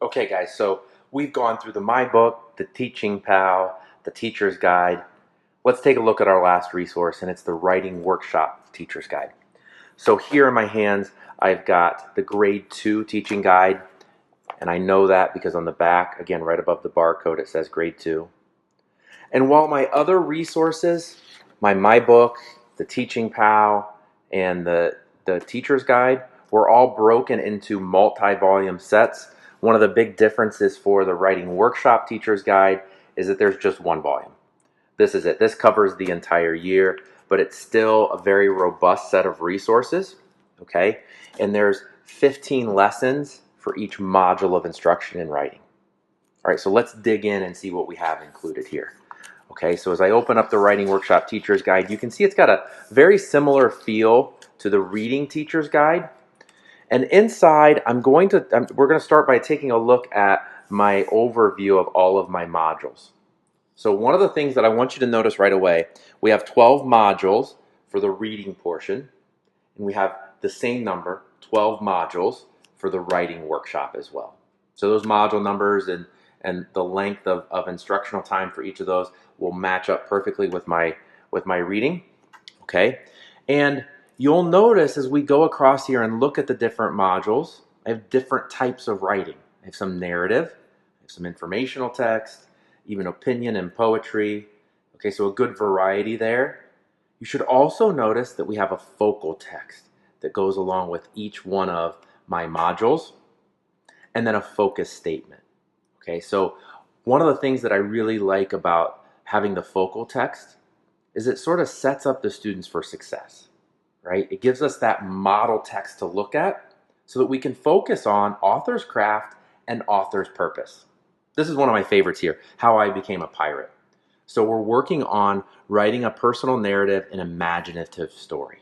Okay guys, so we've gone through the myBook, the Teaching Pal, the Teacher's Guide. Let's take a look at our last resource, and it's the Writing Workshop Teacher's Guide. So here in my hands, I've got the Grade 2 Teaching Guide, and I know that because on the back, again, right above the barcode, it says Grade 2. And while my other resources, my myBook, the Teaching Pal, and the Teacher's Guide, were all broken into multi-volume sets. One of the big differences for the Writing Workshop Teacher's Guide is that there's just one volume. This is it. This covers the entire year, but it's still a very robust set of resources, okay? And there's 15 lessons for each module of instruction in writing. All right, so let's dig in and see what we have included here. Okay, so as I open up the Writing Workshop Teacher's Guide, you can see it's got a very similar feel to the Reading Teacher's Guide. And inside, we're going to start by taking a look at my overview of all of my modules. So one of the things that I want you to notice right away, we have 12 modules for the reading portion, and we have the same number, 12 modules, for the writing workshop as well. So those module numbers and the length of instructional time for each of those will match up perfectly with my reading, okay? And you'll notice as we go across here and look at the different modules, I have different types of writing. I have some narrative, I have some informational text, even opinion and poetry. Okay, so a good variety there. You should also notice that we have a focal text that goes along with each one of my modules, and then a focus statement. Okay, so one of the things that I really like about having the focal text is it sort of sets up the students for success, right? It gives us that model text to look at so that we can focus on author's craft and author's purpose. This is one of my favorites here, How I Became a Pirate. So we're working on writing a personal narrative and imaginative story.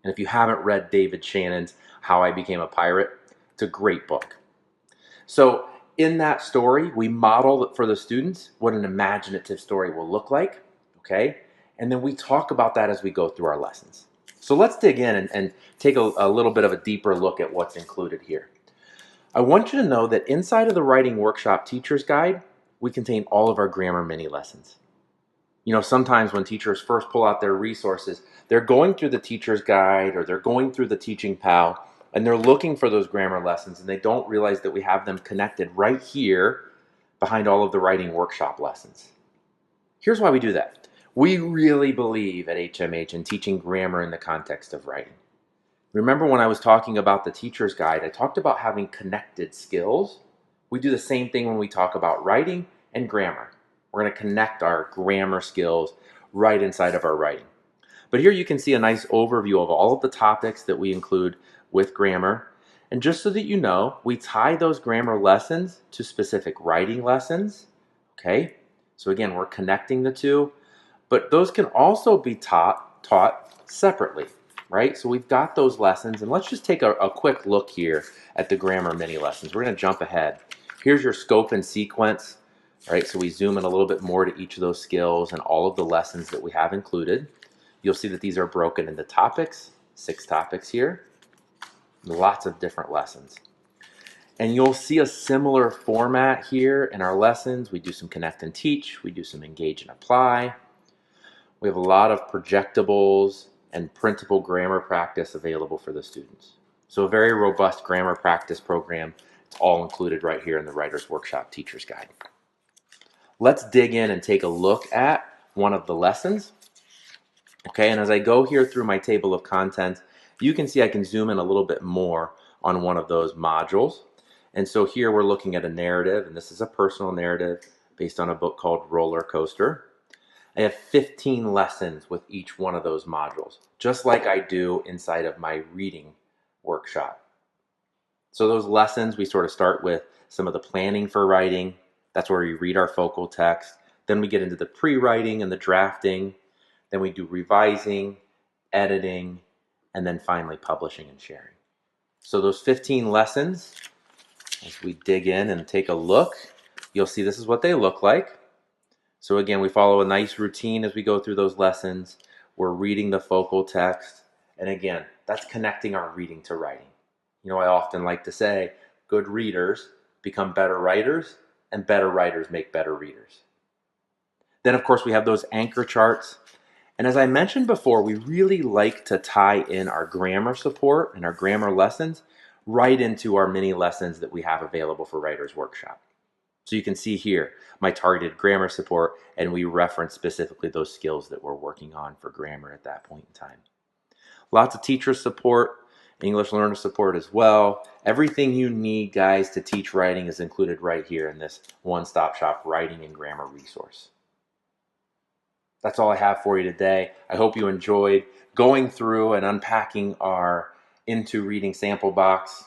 And if you haven't read David Shannon's How I Became a Pirate, it's a great book. So in that story, we model for the students what an imaginative story will look like, okay? And then we talk about that as we go through our lessons. So let's dig in and take a little bit of a deeper look at what's included here. I want you to know that inside of the Writing Workshop Teacher's Guide, we contain all of our grammar mini lessons. You know, sometimes when teachers first pull out their resources, they're going through the Teacher's Guide or they're going through the Teaching Pal, and they're looking for those grammar lessons, and they don't realize that we have them connected right here behind all of the Writing Workshop lessons. Here's why we do that. We really believe at HMH in teaching grammar in the context of writing. Remember when I was talking about the Teacher's Guide, I talked about having connected skills. We do the same thing when we talk about writing and grammar. We're going to connect our grammar skills right inside of our writing. But here you can see a nice overview of all of the topics that we include with grammar. And just so that you know, we tie those grammar lessons to specific writing lessons. Okay? So again, we're connecting the two. But those can also be taught separately, right? So we've got those lessons. And let's just take a quick look here at the grammar mini lessons. We're going to jump ahead. Here's your scope and sequence. Right, so we zoom in a little bit more to each of those skills and all of the lessons that we have included. You'll see that these are broken into topics, 6 topics here, lots of different lessons. And you'll see a similar format here in our lessons. We do some connect and teach, we do some engage and apply. We have a lot of projectables and printable grammar practice available for the students. So a very robust grammar practice program. It's all included right here in the Writer's Workshop Teacher's Guide. Let's dig in and take a look at one of the lessons. Okay, and as I go here through my table of contents, you can see I can zoom in a little bit more on one of those modules. And so here we're looking at a narrative, and this is a personal narrative based on a book called Roller Coaster. I have 15 lessons with each one of those modules, just like I do inside of my reading workshop. So those lessons, we sort of start with some of the planning for writing. That's where we read our focal text. Then we get into the pre-writing and the drafting. Then we do revising, editing, and then finally publishing and sharing. So those 15 lessons, as we dig in and take a look, you'll see this is what they look like. So again, we follow a nice routine as we go through those lessons. We're reading the focal text. And again, that's connecting our reading to writing. You know, I often like to say, good readers become better writers, and better writers make better readers. Then, of course, we have those anchor charts. And as I mentioned before, we really like to tie in our grammar support and our grammar lessons right into our mini lessons that we have available for Writer's Workshop. So you can see here my targeted grammar support, and we reference specifically those skills that we're working on for grammar at that point in time. Lots of teacher support, English learner support as well. Everything you need, guys, to teach writing is included right here in this one-stop shop writing and grammar resource. That's all I have for you today. I hope you enjoyed going through and unpacking our Into Reading sample box.